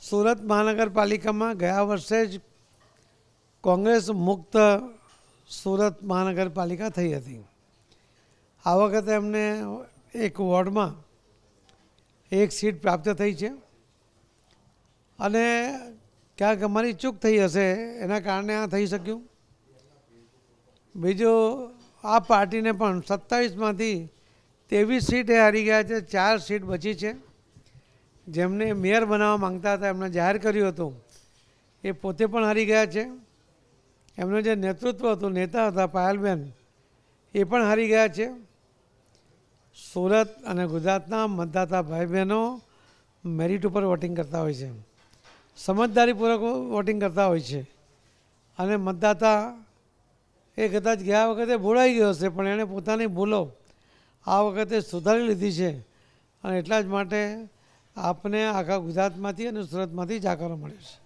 સુરત મહાનગરપાલિકામાં ગયા વર્ષે જ કોંગ્રેસ મુક્ત સુરત મહાનગરપાલિકા થઈ હતી. આ વખતે એમને એક વોર્ડમાં એક સીટ પ્રાપ્ત થઈ છે અને ક્યાંક અમારી ચૂક થઈ હશે એના કારણે આ થઈ શક્યું. બીજું, આ પાર્ટીને પણ 27માંથી 23 સીટે હારી ગયા છે. 4 સીટ બચી છે. જેમને મેયર બનાવવા માંગતા હતા એમને જાહેર કર્યું હતું એ પોતે પણ હારી ગયા છે. એમનું જે નેતૃત્વ હતું, નેતા હતા પાયલબેન, એ પણ હારી ગયા છે. સુરત અને ગુજરાતના મતદાતા ભાઈ બહેનો મેરિટ ઉપર વોટિંગ કરતા હોય છે, સમજદારીપૂર્વક વોટિંગ કરતા હોય છે અને મતદાતા એ કદાચ ગયા વખતે ભૂલાઈ ગયો હશે પણ એણે પોતાની ભૂલો આ વખતે સુધારી લીધી છે અને એટલા જ માટે આપને આખા ગુજરાતમાંથી અને સુરતમાંથી જાકારો મળ્યો છે.